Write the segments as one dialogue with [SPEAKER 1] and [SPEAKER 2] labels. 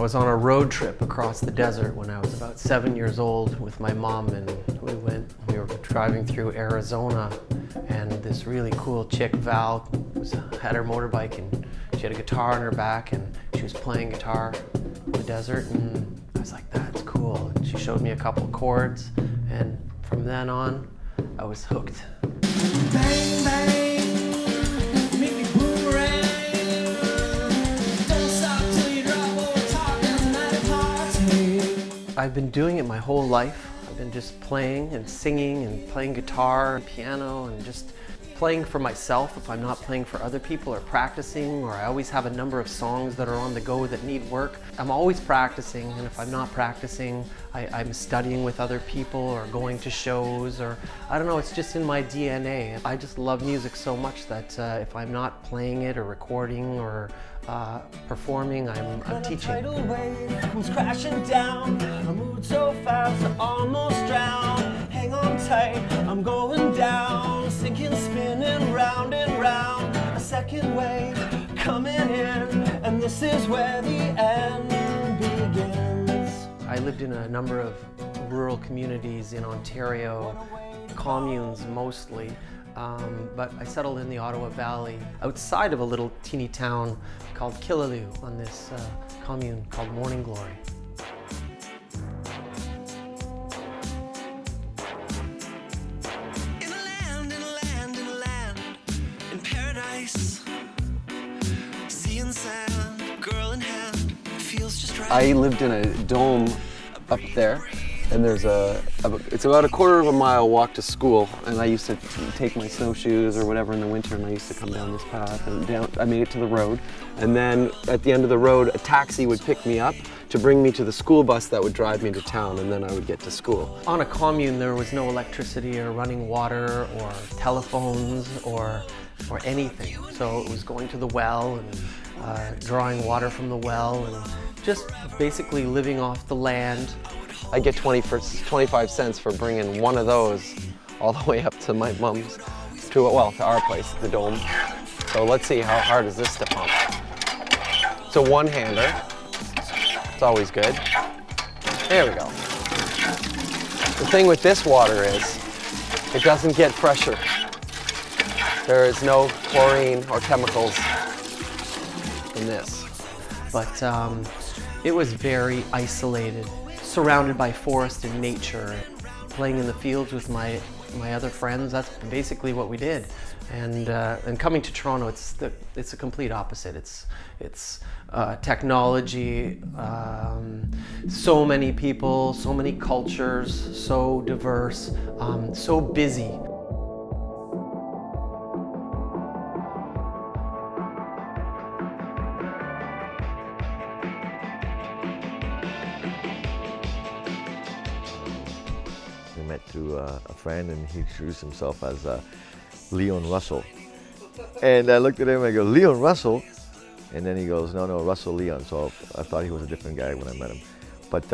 [SPEAKER 1] I was on a road trip across the desert when I was about 7 years old with my mom, and we were driving through Arizona, and this really cool chick, Val, had her motorbike and she had a guitar on her back and she was playing guitar in the desert, and I was like, that's cool. And she showed me a couple chords, and from then on, I was hooked.
[SPEAKER 2] Bang, bang, make me boomerang. Don't stop till you drop or talk at the night party.
[SPEAKER 1] I've been doing it my whole life. I've been just playing and singing and playing guitar and piano and just playing for myself if I'm not playing for other people, or practicing, or I always have a number of songs that are on the go that need work. I'm always practicing, and if I'm not practicing, I'm studying with other people or going to shows, or I don't know, it's just in my DNA. I just love music so much that if I'm not playing it or recording or performing, I'm teaching.
[SPEAKER 2] A tidal wave comes crashing down. I moved so fast I almost drowned. Hang on tight, I'm going down. Sinking, spinning round and round. A second wave coming in, and this is where the end begins.
[SPEAKER 1] I lived in a number of rural communities in Ontario, communes mostly. But I settled in the Ottawa Valley outside of a little teeny town called Killaloe on this commune called Morning Glory.
[SPEAKER 2] In a land, in paradise. Sea and sand, girl in hand, feels just right.
[SPEAKER 3] I lived in a dome up there, and it's about a quarter of a mile walk to school, and I used to take my snowshoes or whatever in the winter, and I used to come down this path, and I made it to the road, and then at the end of the road a taxi would pick me up to bring me to the school bus that would drive me to town, and then I would get to school.
[SPEAKER 1] On a commune there was no electricity or running water or telephones or anything, so it was going to the well and drawing water from the well and just basically living off the land.
[SPEAKER 3] I get 25 cents for bringing one of those all the way up to my mom's, to our place, the dome. So let's see, how hard is this to pump? It's a one-hander. It's always good. There we go. The thing with this water is, it doesn't get pressure. There is no chlorine or chemicals in this.
[SPEAKER 1] But it was very isolated, surrounded by forest and nature. Playing in the fields with my other friends, that's basically what we did. And coming to Toronto, it's a complete opposite. It's technology, so many people, so many cultures, so diverse, so busy.
[SPEAKER 4] We met through a friend, and he introduced himself as Leon Russell. And I looked at him and I go, Leon Russell? And then he goes, no, Russell Leon. So I thought he was a different guy when I met him. But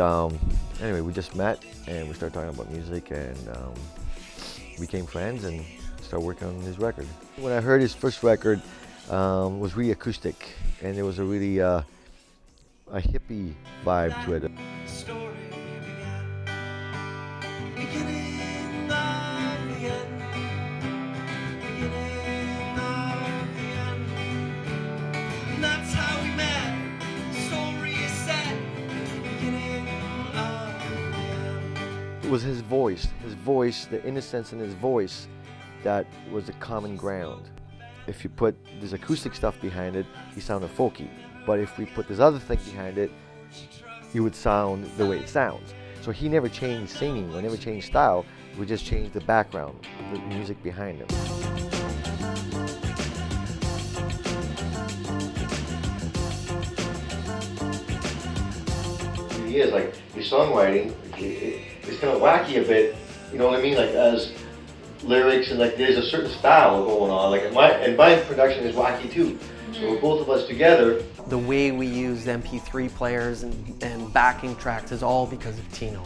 [SPEAKER 4] anyway, we just met and we started talking about music, and became friends and started working on his record. When I heard his first record, was really acoustic, and there was a really a hippie vibe to it.
[SPEAKER 2] Story beginning of the end, beginning of the end. And that's how we met. The story is set, beginning of the end.
[SPEAKER 4] It was his voice, the innocence in his voice that was the common ground. If you put this acoustic stuff behind it, he sounded folky. But if we put this other thing behind it, he would sound the way it sounds. So he never changed singing or never changed style, we just changed the background, the music behind him.
[SPEAKER 5] He is, like, his songwriting, it's kind of wacky a bit, you know what I mean? Like, as lyrics, and like there's a certain style going on, like my production is wacky too. So both of us together.
[SPEAKER 1] The way we use MP3 players and backing tracks is all because of Tino.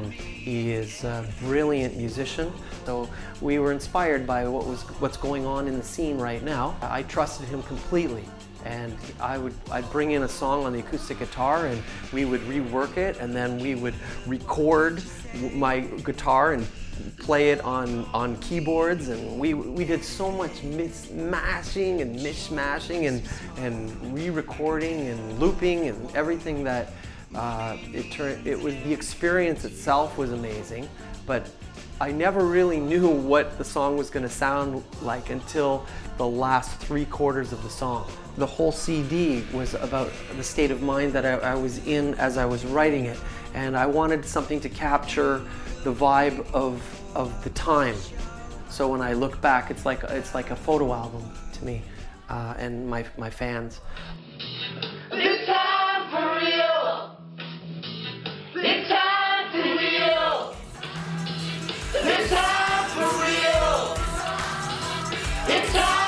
[SPEAKER 1] He is a brilliant musician, so we were inspired by what's going on in the scene right now. I trusted him completely And I'd bring in a song on the acoustic guitar and we would rework it, and then we would record my guitar and play it on keyboards, and we did so much mashing and mishmashing and re-recording and looping and everything that it was, the experience itself was amazing, but I never really knew what the song was going to sound like until the last 3/4 of the song. The whole CD was about the state of mind that I was in as I was writing it, and I wanted something to capture the vibe of the time. So when I look back, it's like a photo album to me and my fans.
[SPEAKER 6] This time for real. This time for real. This time for real. It's time.